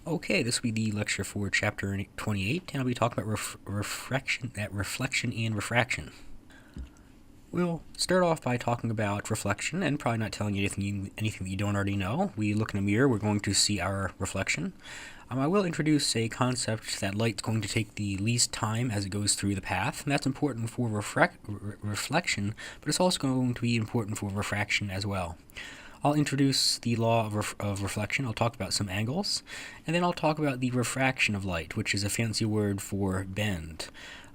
Okay, this will be the lecture for chapter 28, and I'll be talking about refraction and refraction. We'll start off by talking about reflection and probably not telling you anything that you don't already know. We look in a mirror, we're going to see our reflection. I will introduce a concept that light's going to take the least time as it goes through the path, and that's important for reflection, but it's also going to be important for refraction as well. I'll introduce the law of reflection, I'll talk about some angles, and then I'll talk about the refraction of light, which is a fancy word for bend.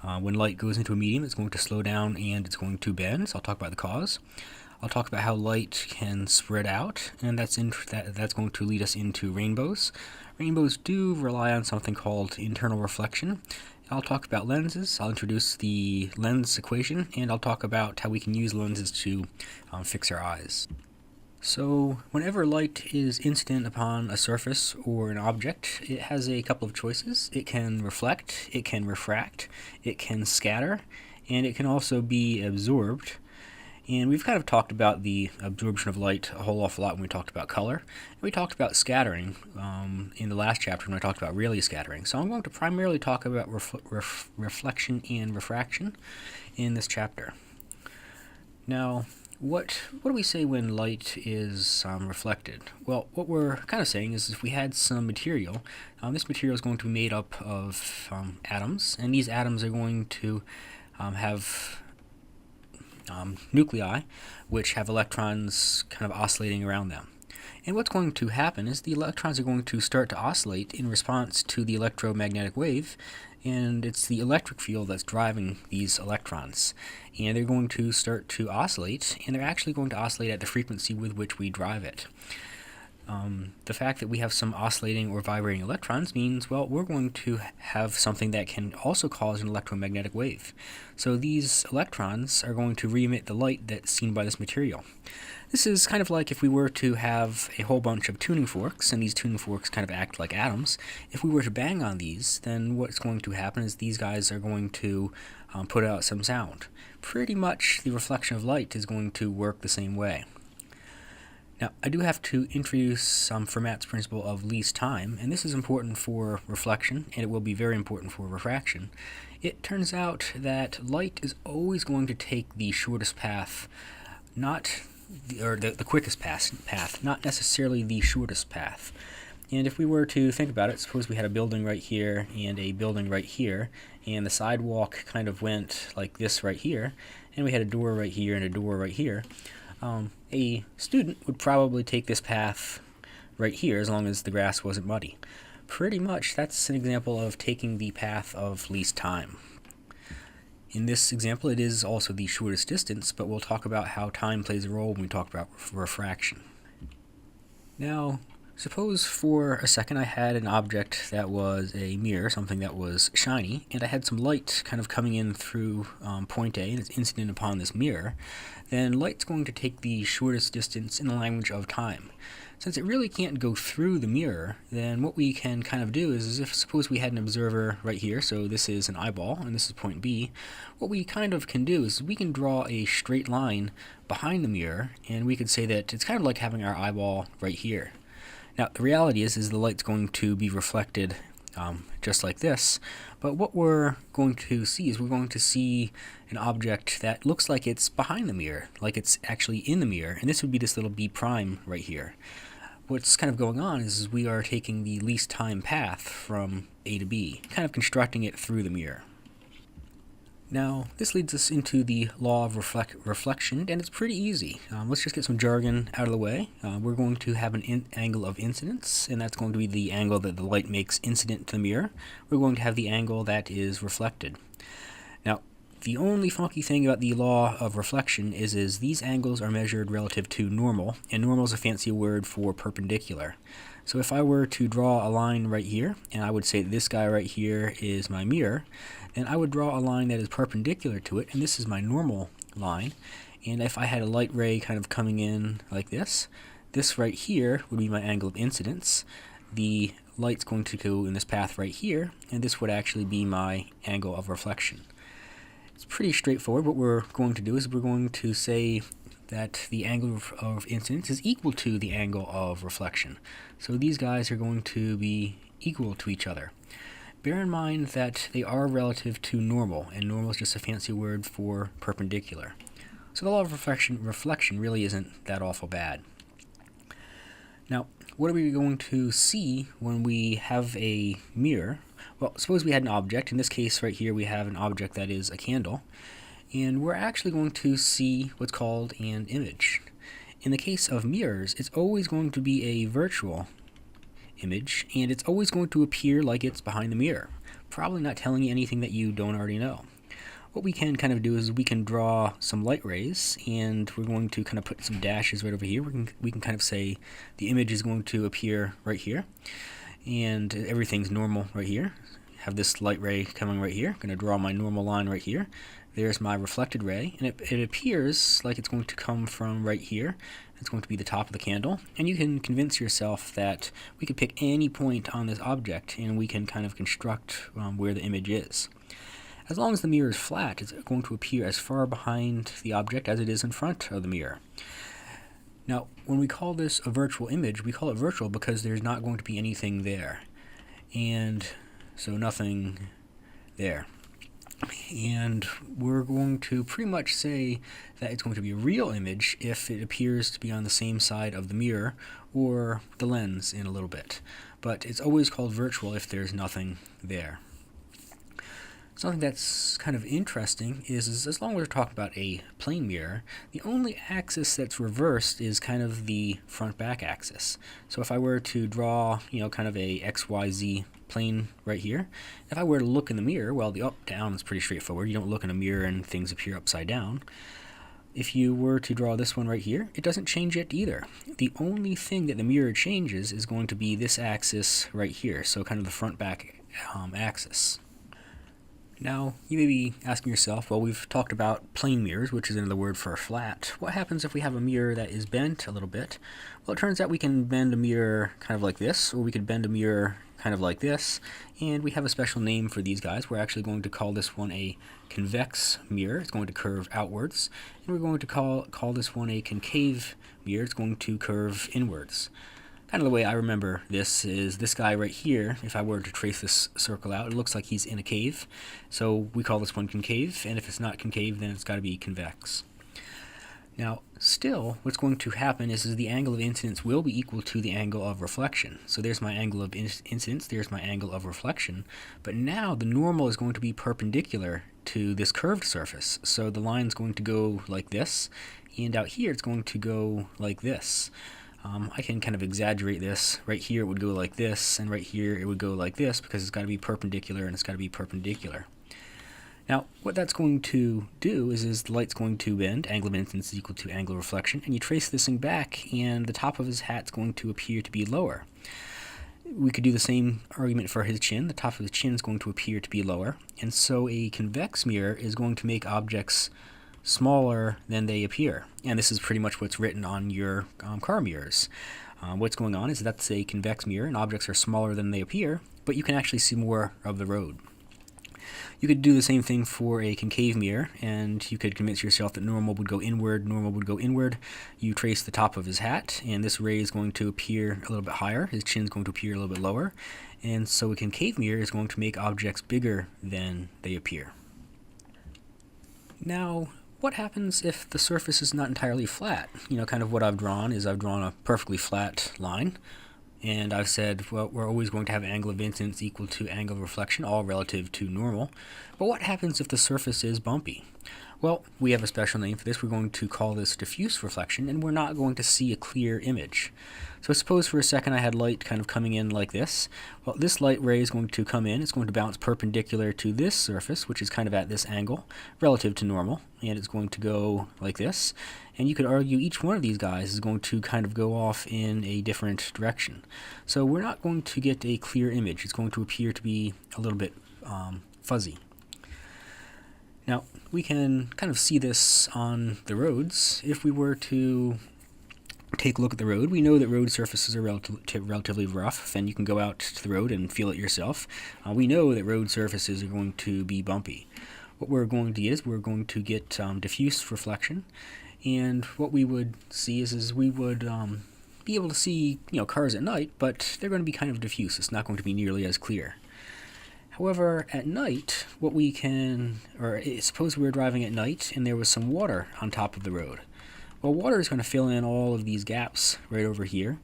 When light goes into a medium, it's going to slow down and it's going to bend, so I'll talk about the cause. I'll talk about how light can spread out, and that's going to lead us into rainbows. Rainbows do rely on something called internal reflection. I'll talk about lenses, I'll introduce the lens equation, and I'll talk about how we can use lenses to fix our eyes. So, whenever light is incident upon a surface or an object, it has a couple of choices. It can reflect, it can refract, it can scatter, and it can also be absorbed. And we've kind of talked about the absorption of light a whole awful lot when we talked about color. And we talked about scattering in the last chapter when I talked about Rayleigh scattering. So I'm going to primarily talk about reflection and refraction in this chapter. Now, what do we say when light is reflected? Well, what we're kind of saying is if we had some material, this material is going to be made up of atoms, and these atoms are going to have nuclei, which have electrons kind of oscillating around them. And what's going to happen is the electrons are going to start to oscillate in response to the electromagnetic wave, and it's the electric field that's driving these electrons. And they're going to start to oscillate, and they're actually going to oscillate at the frequency with which we drive it. The fact that we have some oscillating or vibrating electrons means, well, we're going to have something that can also cause an electromagnetic wave. So these electrons are going to re-emit the light that's seen by this material. This is kind of like if we were to have a whole bunch of tuning forks, and these tuning forks kind of act like atoms. If we were to bang on these, then what's going to happen is these guys are going to put out some sound. Pretty much the reflection of light is going to work the same way. Now, I do have to introduce Fermat's principle of least time, and this is important for reflection, and it will be very important for refraction. It turns out that light is always going to take the shortest path, the quickest path, not necessarily the shortest path. And if we were to think about it, suppose we had a building right here and a building right here, and the sidewalk kind of went like this right here, and we had a door right here and a door right here. A student would probably take this path right here as long as the grass wasn't muddy. Pretty much that's an example of taking the path of least time. In this example, it is also the shortest distance, but we'll talk about how time plays a role when we talk about refraction. Now, suppose for a second I had an object that was a mirror, something that was shiny, and I had some light kind of coming in through point A, and it's incident upon this mirror. Then light's going to take the shortest distance in the language of time. Since it really can't go through the mirror, then what we can kind of do is if suppose we had an observer right here, so this is an eyeball and this is point B, what we kind of can do is we can draw a straight line behind the mirror, and we could say that it's kind of like having our eyeball right here. Now, the reality is the light's going to be reflected just like this, but what we're going to see is we're going to see an object that looks like it's behind the mirror, like it's actually in the mirror, and this would be this little B prime right here. What's kind of going on is we are taking the least time path from A to B, kind of constructing it through the mirror. Now, this leads us into the law of reflection, and it's pretty easy. Let's just get some jargon out of the way. We're going to have an angle of incidence, and that's going to be the angle that the light makes incident to the mirror. We're going to have the angle that is reflected. Now, the only funky thing about the law of reflection is these angles are measured relative to normal, and normal is a fancy word for perpendicular. So if I were to draw a line right here, and I would say this guy right here is my mirror, then I would draw a line that is perpendicular to it, and this is my normal line. And if I had a light ray kind of coming in like this right here would be my angle of incidence. The light's going to go in this path right here, and this would actually be my angle of reflection. It's pretty straightforward. What we're going to do is we're going to say that the angle of incidence is equal to the angle of reflection. So these guys are going to be equal to each other. Bear in mind that they are relative to normal, and normal is just a fancy word for perpendicular. So the law of reflection really isn't that awful bad. Now, what are we going to see when we have a mirror? Well, suppose we had an object. In this case right here we have an object that is a candle, and we're actually going to see what's called an image. In the case of mirrors, it's always going to be a virtual image, and it's always going to appear like it's behind the mirror, probably not telling you anything that you don't already know. What we can kind of do is we can draw some light rays, and we're going to kind of put some dashes right over here. We can kind of say the image is going to appear right here, and everything's normal right here. Have this light ray coming right here. I'm going to draw my normal line right here. There's my reflected ray, and it appears like it's going to come from right here. It's going to be the top of the candle, and you can convince yourself that we could pick any point on this object, and we can kind of construct where the image is. As long as the mirror is flat, it's going to appear as far behind the object as it is in front of the mirror. Now, when we call this a virtual image, we call it virtual because there's not going to be anything there, and so nothing there. And we're going to pretty much say that it's going to be a real image if it appears to be on the same side of the mirror or the lens in a little bit. But it's always called virtual if there's nothing there. Something that's kind of interesting is as long as we're talking about a plane mirror, the only axis that's reversed is kind of the front-back axis. So if I were to draw, kind of a XYZ plane right here, if I were to look in the mirror, well, the up-down is pretty straightforward. You don't look in a mirror and things appear upside down. If you were to draw this one right here, it doesn't change it either. The only thing that the mirror changes is going to be this axis right here, so kind of the front-back axis. Now, you may be asking yourself, well, we've talked about plane mirrors, which is another word for flat. What happens if we have a mirror that is bent a little bit? Well, it turns out we can bend a mirror kind of like this, or we could bend a mirror kind of like this, and we have a special name for these guys. We're actually going to call this one a convex mirror. It's going to curve outwards, and we're going to call this one a concave mirror. It's going to curve inwards. Kind of the way I remember this is this guy right here. If I were to trace this circle out, it looks like he's in a cave. So we call this one concave, and if it's not concave, then it's got to be convex. Now, still, what's going to happen is the angle of incidence will be equal to the angle of reflection. So there's my angle of incidence, there's my angle of reflection. But now the normal is going to be perpendicular to this curved surface. So the line's going to go like this, and out here it's going to go like this. I can kind of exaggerate this. Right here it would go like this, and right here it would go like this because it's got to be perpendicular and it's got to be perpendicular. Now, what that's going to do is the light's going to bend, angle of incidence is equal to angle of reflection, and you trace this thing back, and the top of his hat's going to appear to be lower. We could do the same argument for his chin. The top of his chin is going to appear to be lower, and so a convex mirror is going to make objects smaller than they appear. And this is pretty much what's written on your car mirrors. What's going on is that's a convex mirror, and objects are smaller than they appear, but you can actually see more of the road. You could do the same thing for a concave mirror, and you could convince yourself that normal would go inward, normal would go inward. You trace the top of his hat, and this ray is going to appear a little bit higher, his chin's going to appear a little bit lower, and so a concave mirror is going to make objects bigger than they appear. Now, what happens if the surface is not entirely flat? Kind of what I've drawn is I've drawn a perfectly flat line, and I've said, well, we're always going to have angle of incidence equal to angle of reflection, all relative to normal. But what happens if the surface is bumpy? Well, we have a special name for this. We're going to call this diffuse reflection, and we're not going to see a clear image. So suppose for a second I had light kind of coming in like this. Well, this light ray is going to come in. It's going to bounce perpendicular to this surface, which is kind of at this angle, relative to normal, and it's going to go like this. And you could argue each one of these guys is going to kind of go off in a different direction. So we're not going to get a clear image. It's going to appear to be a little bit fuzzy. Now, we can kind of see this on the roads. If we were to take a look at the road, we know that road surfaces are relatively rough, and you can go out to the road and feel it yourself. We know that road surfaces are going to be bumpy. What we're going to get is we're going to get diffuse reflection, and what we would see is we would be able to see, cars at night, but they're going to be kind of diffuse. It's not going to be nearly as clear. However, at night, what we can, or suppose we were driving at night and there was some water on top of the road. Well, water is going to fill in all of these gaps right over here,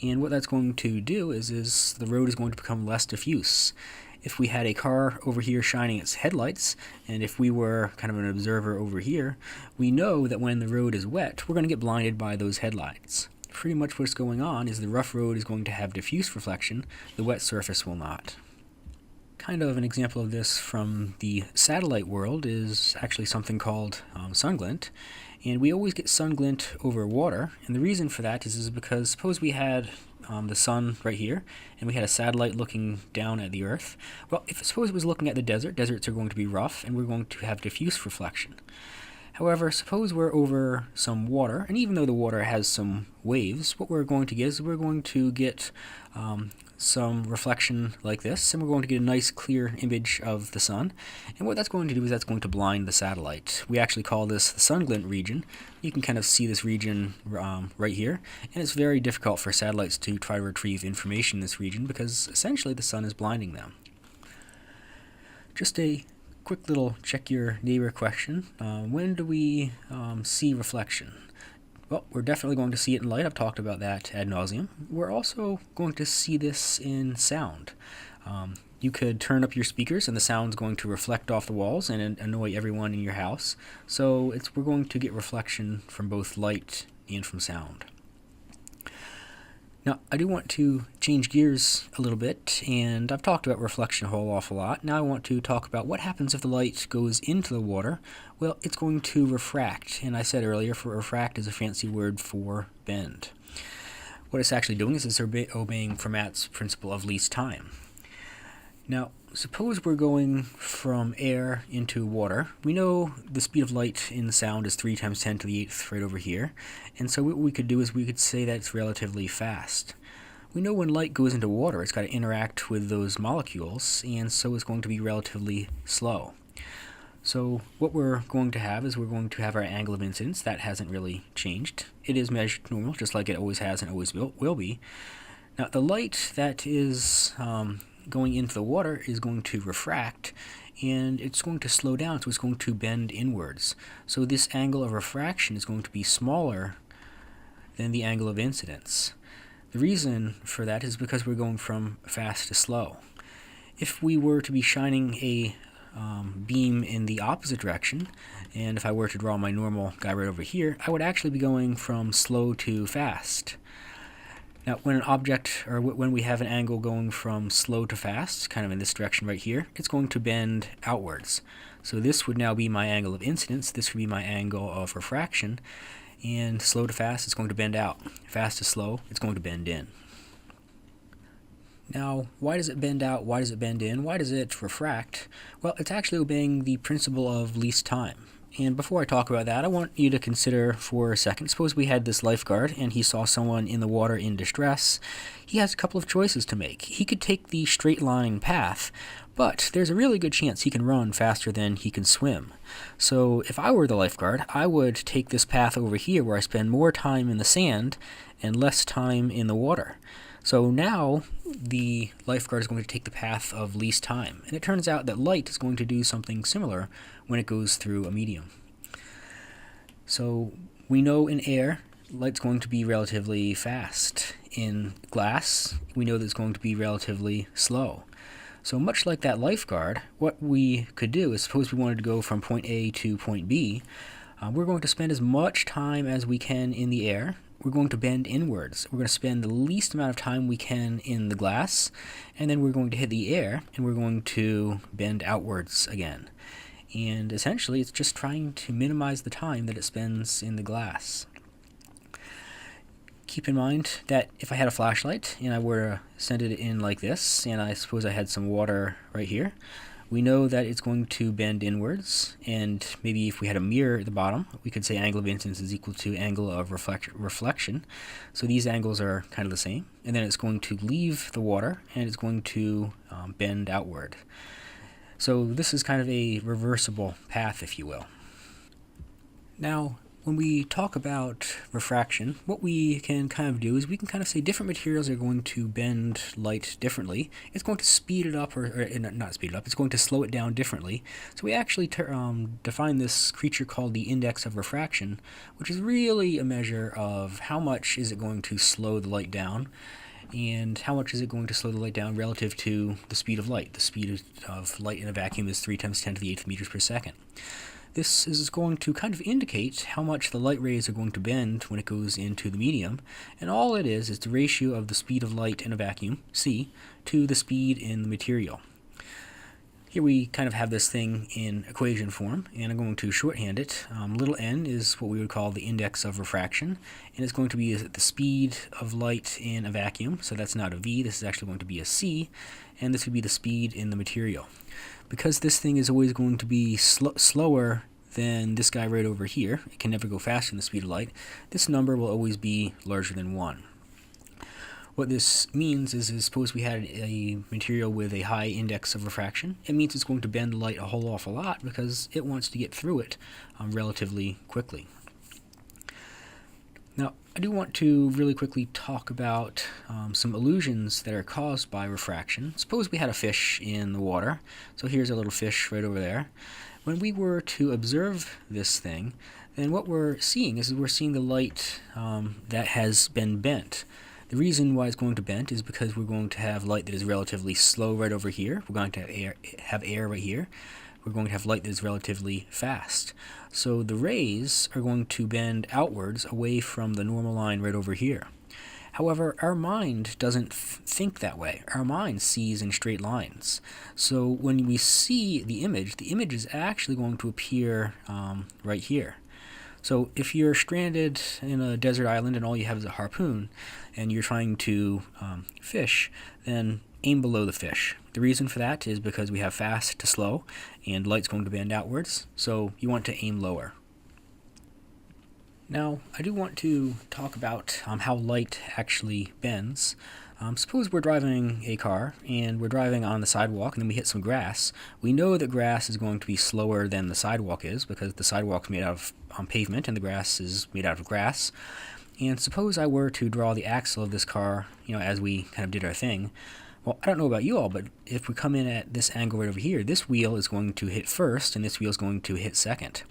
and what that's going to do is the road is going to become less diffuse. If we had a car over here shining its headlights, and if we were kind of an observer over here, we know that when the road is wet, we're going to get blinded by those headlights. Pretty much what's going on is the rough road is going to have diffuse reflection, the wet surface will not. Kind of an example of this from the satellite world is actually something called sun glint, and we always get sun glint over water, and the reason for that is because suppose we had the sun right here, and we had a satellite looking down at the Earth. Well, suppose it was looking at the desert, deserts are going to be rough, and we're going to have diffuse reflection. However, suppose we're over some water, and even though the water has some waves, what we're going to get is we're going to get some reflection like this, and we're going to get a nice clear image of the sun. And what that's going to do is that's going to blind the satellite. We actually call this the sun glint region. You can kind of see this region right here, and it's very difficult for satellites to try to retrieve information in this region because essentially the sun is blinding them. Just a quick little check your neighbor question. When do we see reflection? Well, we're definitely going to see it in light. I've talked about that ad nauseum. We're also going to see this in sound. You could turn up your speakers and the sound's going to reflect off the walls and annoy everyone in your house. So we're going to get reflection from both light and from sound. Now, I do want to change gears a little bit, and I've talked about reflection a whole awful lot. Now I want to talk about what happens if the light goes into the water. Well, it's going to refract, and I said earlier, for refract is a fancy word for bend. What it's actually doing is it's obeying Fermat's principle of least time. Now, suppose we're going from air into water. We know the speed of light in sound is 3 times 10 to the 8th right over here. And so what we could do is we could say that it's relatively fast. We know when light goes into water, it's got to interact with those molecules, and so it's going to be relatively slow. So what we're going to have is we're going to have our angle of incidence. That hasn't really changed. It is measured normal, just like it always has and always will be. Now, the light that is going into the water is going to refract, and it's going to slow down, so it's going to bend inwards. So this angle of refraction is going to be smaller than the angle of incidence. The reason for that is because we're going from fast to slow. If we were to be shining a beam in the opposite direction, and if I were to draw my normal guy right over here, I would actually be going from slow to fast. Now, when an object, or when we have an angle going from slow to fast, kind of in this direction right here, it's going to bend outwards. So this would now be my angle of incidence, this would be my angle of refraction, and slow to fast, it's going to bend out. Fast to slow, it's going to bend in. Now, why does it bend out? Why does it bend in? Why does it refract? Well, it's actually obeying the principle of least time. And before I talk about that, I want you to consider for a second, suppose we had this lifeguard and he saw someone in the water in distress. He has a couple of choices to make. He could take the straight line path, but there's a really good chance he can run faster than he can swim. So if I were the lifeguard, I would take this path over here where I spend more time in the sand and less time in the water. So now the lifeguard is going to take the path of least time. And it turns out that light is going to do something similar when it goes through a medium. So we know in air, light's going to be relatively fast. In glass, we know that it's going to be relatively slow. So much like that lifeguard, what we could do is suppose we wanted to go from point A to point B, we're going to spend as much time as we can in the air. We're going to bend inwards. We're going to spend the least amount of time we can in the glass, and then we're going to hit the air, and we're going to bend outwards again. And essentially, it's just trying to minimize the time that it spends in the glass. Keep in mind that if I had a flashlight, and I were to send it in like this, and I suppose I had some water right here, we know that it's going to bend inwards, and maybe if we had a mirror at the bottom, we could say angle of incidence is equal to angle of reflection. So these angles are kind of the same, and then it's going to leave the water, and it's going to bend outward. So this is kind of a reversible path, if you will. Now, When we talk about refraction, what we can kind of do is we can kind of say different materials are going to bend light differently. It's going to speed it up, or not speed it up, it's going to slow it down differently. So we actually define this creature called the index of refraction, which is really a measure of how much is it going to slow the light down, and how much is it going to slow the light down relative to the speed of light. The speed of light in a vacuum is 3 times 10 to the 8th meters per second. This is going to kind of indicate how much the light rays are going to bend when it goes into the medium, and all it is the ratio of the speed of light in a vacuum, c, to the speed in the material. Here we kind of have this thing in equation form, and I'm going to shorthand it. Little n is what we would call the index of refraction, and it's going to be the speed of light in a vacuum, so that's not a v, this is actually going to be a c, and this would be the speed in the material. Because this thing is always going to be slower than this guy right over here, it can never go faster than the speed of light, this number will always be larger than 1. What this means is suppose we had a material with a high index of refraction, it means it's going to bend light a whole awful lot because it wants to get through it relatively quickly. Now, I do want to really quickly talk about some illusions that are caused by refraction. Suppose we had a fish in the water. So here's a little fish right over there. When we were to observe this thing, then what we're seeing is we're seeing the light that has been bent. The reason why it's going to bend is because we're going to have light that is relatively slow right over here. We're going to have air right here. We're going to have light that is relatively fast. So the rays are going to bend outwards away from the normal line right over here. However, our mind doesn't think that way. Our mind sees in straight lines. So when we see the image is actually going to appear right here. So if you're stranded in a desert island and all you have is a harpoon and you're trying to fish, then aim below the fish. The reason for that is because we have fast to slow and light's going to bend outwards, so you want to aim lower. Now, I do want to talk about how light actually bends. Suppose we're driving a car and we're driving on the sidewalk and then we hit some grass. We know that grass is going to be slower than the sidewalk is because the sidewalk is made out of pavement and the grass is made out of grass. And suppose I were to draw the axle of this car, as we kind of did our thing. Well, I don't know about you all, but if we come in at this angle right over here, this wheel is going to hit first and this wheel is going to hit second.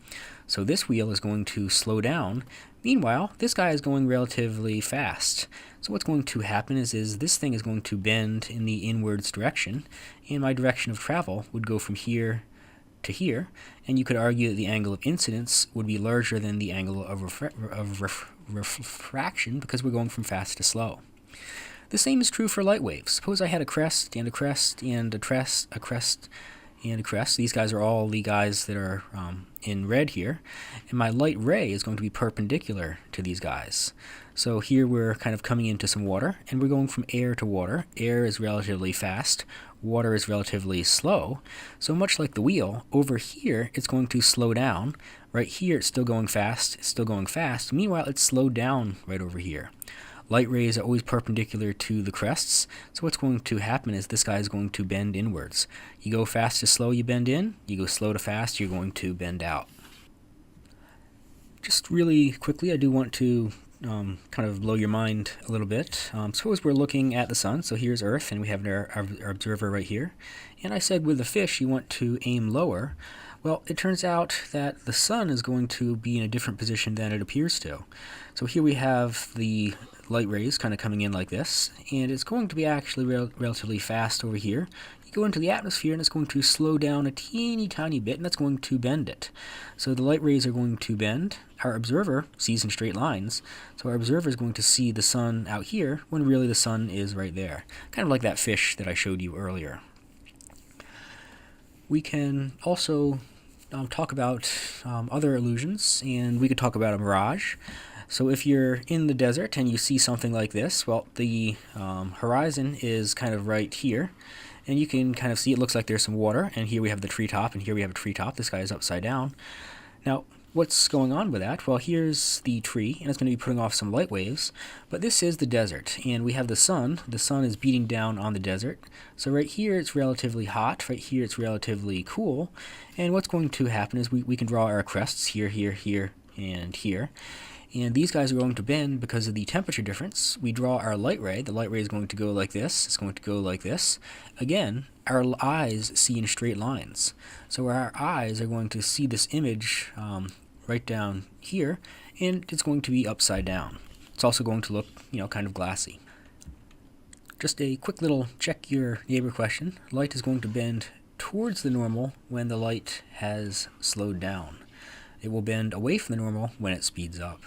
So this wheel is going to slow down. Meanwhile, this guy is going relatively fast. So what's going to happen is this thing is going to bend in the inwards direction, and my direction of travel would go from here to here, and you could argue that the angle of incidence would be larger than the angle of refraction because we're going from fast to slow. The same is true for light waves. Suppose I had a crest and a crest and a crest, a crest and a crest. These guys are all the guys that are in red here, and my light ray is going to be perpendicular to these guys. So here we're kind of coming into some water, and we're going from air to water. Air is relatively fast, water is relatively slow. So much like the wheel, over here it's going to slow down. Right here it's still going fast, it's still going fast. Meanwhile, it's slowed down right over here. Light rays are always perpendicular to the crests, so what's going to happen is this guy is going to bend inwards. You go fast to slow, you bend in. You go slow to fast, you're going to bend out. Just really quickly, I do want to kind of blow your mind a little bit. Suppose we're looking at the sun, so here's Earth, and we have our observer right here. And I said with the fish, you want to aim lower. Well, it turns out that the sun is going to be in a different position than it appears to. So here we have the light rays kind of coming in like this, and it's going to be actually relatively fast over here. You go into the atmosphere and it's going to slow down a teeny tiny bit, and that's going to bend it. So the light rays are going to bend. Our observer sees in straight lines, so our observer is going to see the sun out here when really the sun is right there. Kind of like that fish that I showed you earlier. We can also talk about other illusions, and we could talk about a mirage. So if you're in the desert and you see something like this, well, the horizon is kind of right here, and you can kind of see it looks like there's some water, and here we have the treetop, and here we have a treetop. This guy is upside down. Now, what's going on with that? Well, here's the tree, and it's going to be putting off some light waves, but this is the desert, and we have the sun. The sun is beating down on the desert. So right here it's relatively hot, right here it's relatively cool, and what's going to happen is we can draw our crests here, here, here, and here. And these guys are going to bend because of the temperature difference. We draw our light ray. The light ray is going to go like this. It's going to go like this. Again, our eyes see in straight lines. So our eyes are going to see this image right down here, and it's going to be upside down. It's also going to look, kind of glassy. Just a quick little check your neighbor question. Light is going to bend towards the normal when the light has slowed down. It will bend away from the normal when it speeds up.